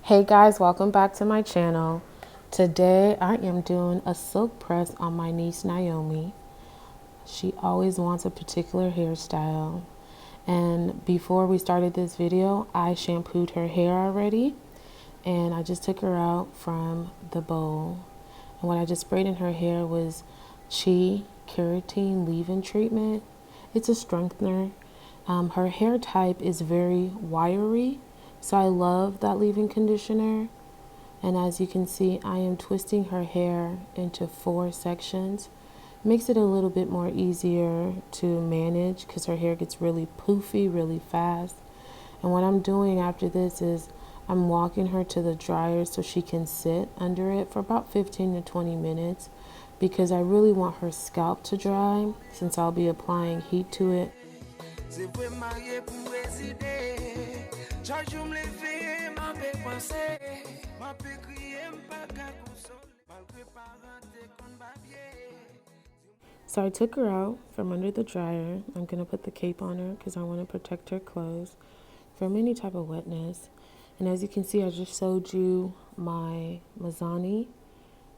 Hey guys, welcome back to my channel. Today I am doing a silk press on my niece Naomi. She always wants a particular hairstyle. And before we started this video, I shampooed her hair already. And I just took her out from the bowl. And what I just sprayed in her hair was Chi Keratin Leave-In Treatment. It's a strengthener. Her hair type is very wiry, so I love that leave-in conditioner. And as you can see, I am twisting her hair into 4 sections. Makes it a little bit more easier to manage because her hair gets really poofy really fast. And what I'm doing after this is I'm walking her to the dryer so she can sit under it for about 15 to 20 minutes because I really want her scalp to dry since I'll be applying heat to it. So I took her out from under the dryer. I'm going to put the cape on her because I want to protect her clothes from any type of wetness. And as you can see, I just showed you my Mizani.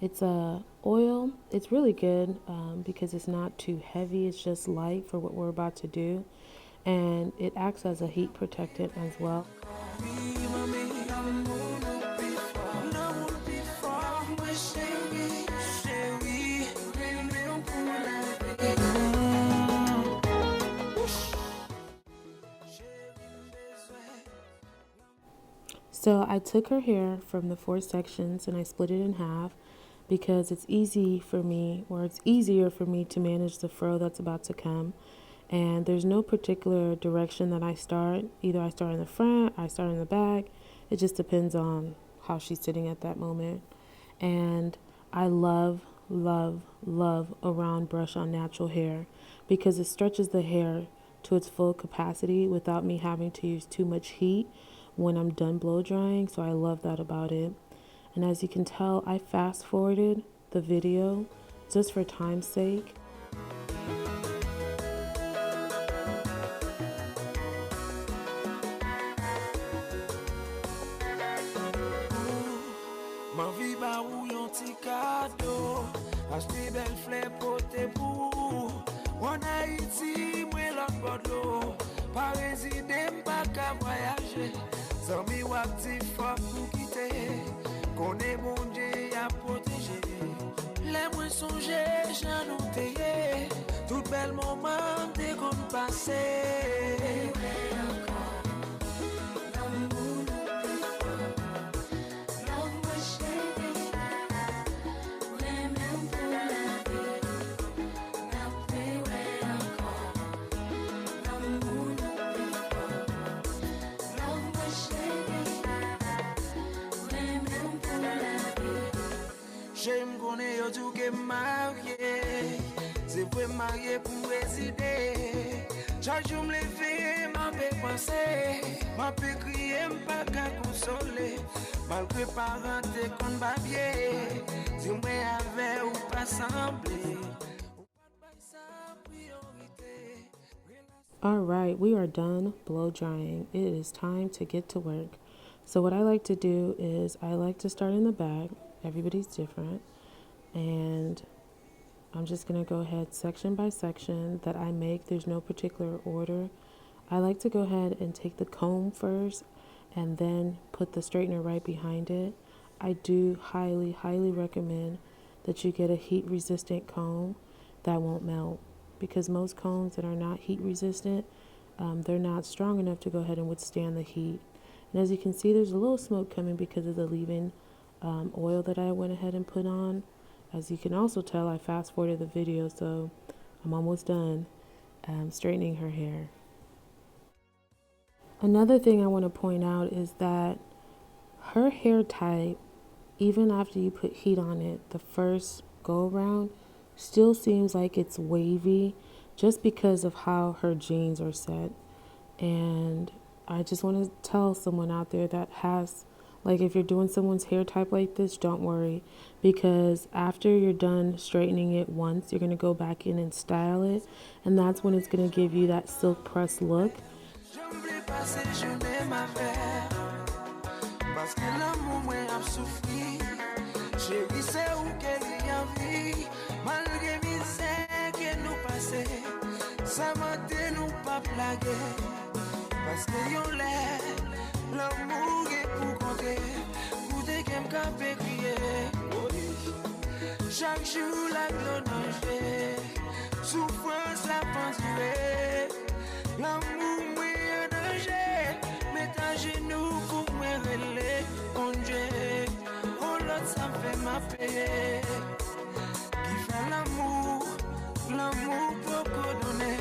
It's a oil. It's really good because it's not too heavy. It's just light for what we're about to do. And it acts as a heat protectant as well. So I took her hair from the 4 sections and I split it in half because it's easy for me, or it's easier for me to manage the fro that's about to come. And there's no particular direction that I start. Either I start in the front, I start in the back. It just depends on how she's sitting at that moment. And I love, love, love a round brush on natural hair because it stretches the hair to its full capacity without me having to use too much heat when I'm done blow drying. So I love that about it. And as you can tell, I fast forwarded the video just for time's sake. Tout bel moment t'es comme passé. J'aime qu'on ait tout que marié. C'est vrai marié pour résider. Chaque jour me lever, m'a fait penser. M'a fait crier, m'a pas consoler. Malgré parents t'es qu'on babier. Dis-moi avec ou pas sembler. Alright, we are done blow drying. It is time to get to work. So what I like to do is I like to start in the back. Everybody's different. And I'm just going to go ahead section by section that I make. There's no particular order. I like to go ahead and take the comb first and then put the straightener right behind it. I do highly, highly recommend that you get a heat resistant comb that won't melt, because most combs that are not heat resistant, they're not strong enough to go ahead and withstand the heat. And as you can see, there's a little smoke coming because of the leave-in oil that I went ahead and put on. As you can also tell, I fast forwarded the video, so I'm almost done straightening her hair. Another thing I want to point out is that her hair type, even after you put heat on it, the first go around still seems like it's wavy just because of how her jeans are set. And I just want to tell someone out there that has, like, if you're doing someone's hair type like this, don't worry, because after you're done straightening it once, you're going to go back in and style it, and that's when it's going to give you that silk press look. Parce que l'amour moi a souffri. Chérie, c'est où qu'elle y a vie. Malgré misère que nous passé, ça m'a dit nous pas plaguer. Parce que yon l'air, l'amour est pour compter. Pour des qu'elle m'a crier. Chaque jour la gloire danger, souffrance la pendule. L'amour moi en danger, mets à genoux pour me relever. Mon Dieu, oh l'autre ça me fait ma paix. Qui fait l'amour, l'amour pour donner.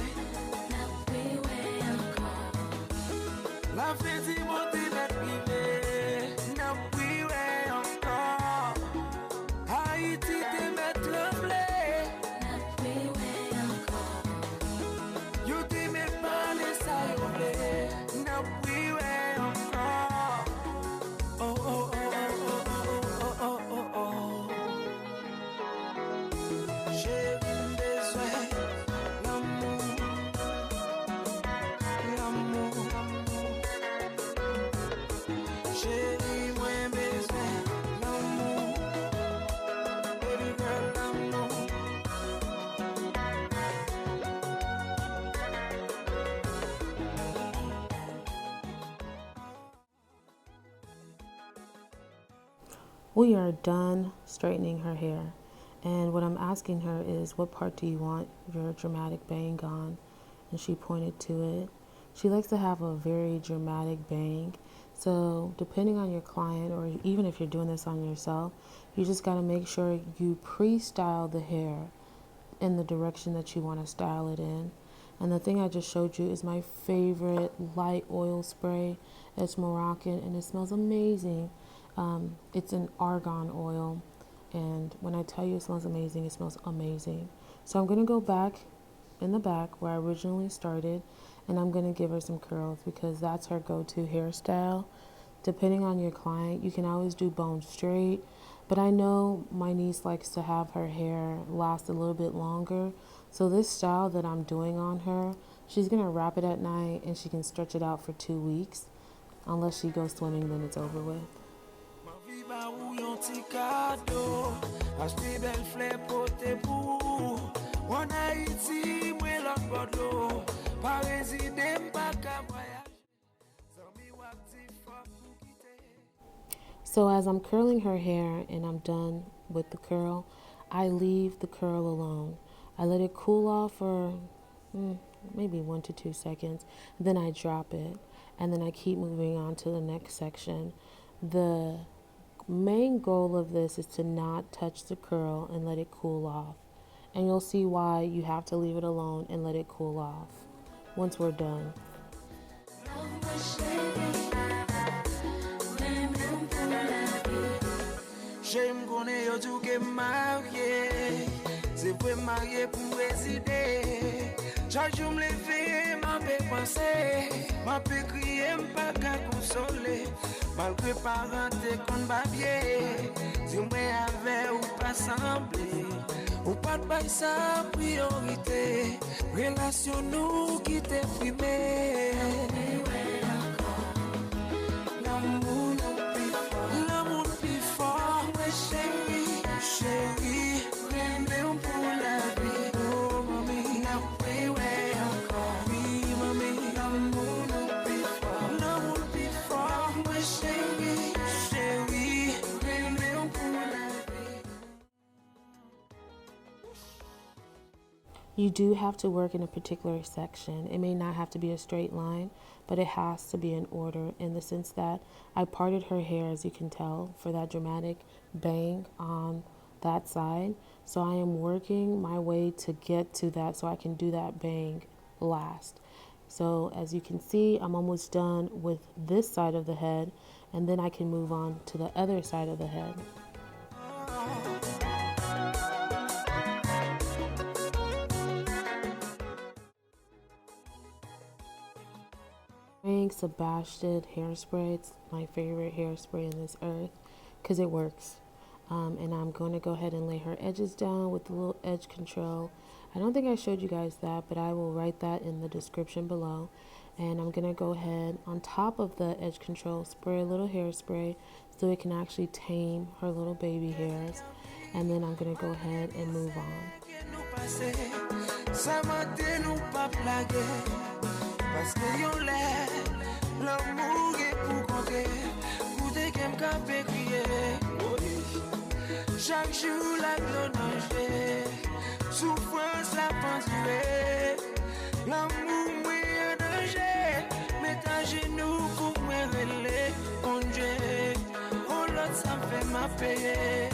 La fête est montée d'être privée, n'a plus encore. Haïti te met tremblé. You te met parler ça y'oblé. N'a plus encore. Oh oh oh oh oh oh oh oh oh. J'ai besoin l'amour, l'amour, l'amour. Chérie, moi besoin l'amour. Baby girl, l'amour. We are done straightening her hair, and what I'm asking her is, what part do you want your dramatic bang on? And she pointed to it. She likes to have a very dramatic bang, so depending on your client, or even if you're doing this on yourself, you just got to make sure you pre-style the hair in the direction that you want to style it in. And the thing I just showed you is my favorite light oil spray. It's Moroccan and it smells amazing. It's an argan oil, and when I tell you it smells amazing, it smells amazing. So I'm going to go back in the back where I originally started, and I'm going to give her some curls because that's her go-to hairstyle. Depending on your client, you can always do bone straight, but I know my niece likes to have her hair last a little bit longer. So this style that I'm doing on her, she's going to wrap it at night and she can stretch it out for 2 weeks. Unless she goes swimming, then it's over with. So as I'm curling her hair and I'm done with the curl, I leave the curl alone. I let it cool off for maybe 1 to 2 seconds. Then I drop it, and then I keep moving on to the next section. The main goal of this is to not touch the curl and let it cool off. And you'll see why you have to leave it alone and let it cool off once we're done. J'aime connaître yo tout que marié, c'est pour marié pour résider. Chaque jour me lever, m'a fait penser, m'a fait crier, m'a pas consoler. Malgré parents te kon babie, dis-moi avec ou pas semblé, ou pas de bail sa priorité, relation nous qui t'est primé. L'amour plus fort, ouais chérie, chérie, même pour la vie, oh mamie, n'a pas ouais encore, oui mamie, l'amour plus fort, ouais chérie, chérie, même pour la vie. You do have to work in a particular section. It may not have to be a straight line, but it has to be in order in the sense that I parted her hair, as you can tell, for that dramatic bang on that side. So I am working my way to get to that so I can do that bang last. So as you can see, I'm almost done with this side of the head, and then I can move on to the other side of the head. Sebastian hairspray. It's my favorite hairspray in this earth because it works. And I'm going to go ahead and lay her edges down with a little edge control. I don't think I showed you guys that, but I will write that in the description below. And I'm gonna go ahead on top of the edge control, spray a little hairspray so it can actually tame her little baby hairs. And then I'm gonna go ahead and move on. Chaque jour la glonage, souffrance la pendule, l'amour mouille en danger, mets à genoux pour me relever, mon Dieu, oh l'autre ça me fait ma paix,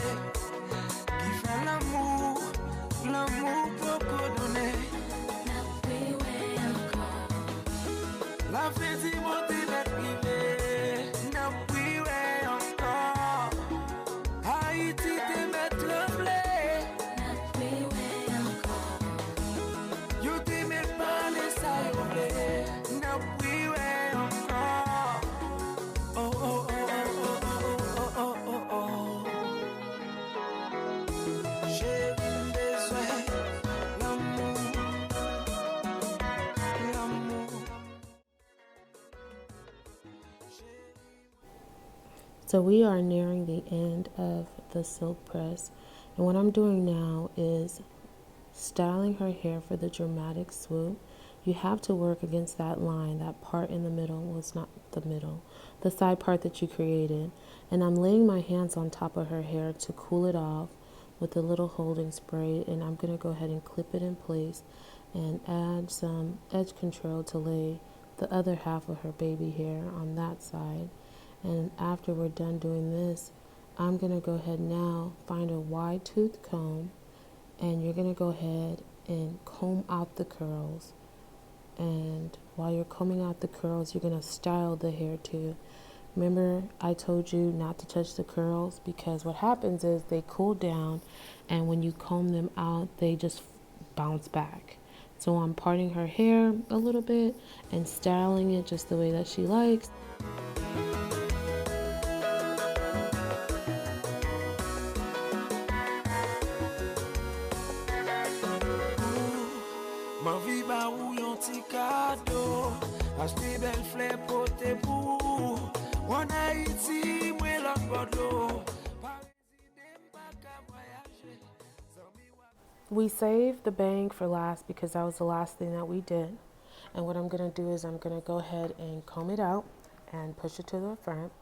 qui fait l'amour, l'amour pour donner, la fête est montée la privée, n'a plus encore, Haïti. So we are nearing the end of the silk press, and what I'm doing now is styling her hair for the dramatic swoop. You have to work against that line, that part in the middle. Well, it's not the middle, the side part that you created. And I'm laying my hands on top of her hair to cool it off with a little holding spray, and I'm going to go ahead and clip it in place and add some edge control to lay the other half of her baby hair on that side. And after we're done doing this, I'm going to go ahead now, find a wide tooth comb, and you're going to go ahead and comb out the curls. And while you're combing out the curls, you're going to style the hair too. Remember, I told you not to touch the curls because what happens is they cool down, and when you comb them out, they just bounce back. So I'm parting her hair a little bit and styling it just the way that she likes. We saved the bang for last because that was the last thing that we did. And what I'm going to do is I'm going to go ahead and comb it out and push it to the front.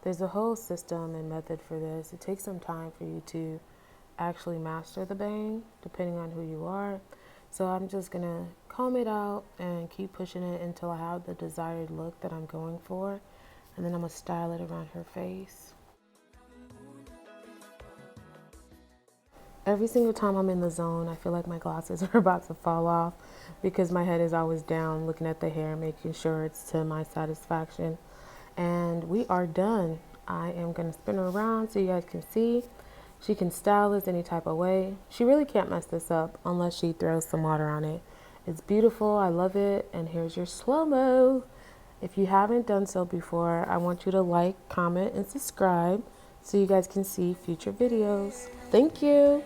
There's a whole system and method for this. It takes some time for you to actually master the bang, depending on who you are. So I'm just going to comb it out and keep pushing it until I have the desired look that I'm going for. And then I'm going to style it around her face. Every single time I'm in the zone, I feel like my glasses are about to fall off because my head is always down looking at the hair, making sure it's to my satisfaction. And we are done. I am going to spin her around so you guys can see. She can style this any type of way. She really can't mess this up unless she throws some water on it. It's beautiful. I love it. And here's your slow-mo. If you haven't done so before, I want you to like, comment, and subscribe so you guys can see future videos. Thank you.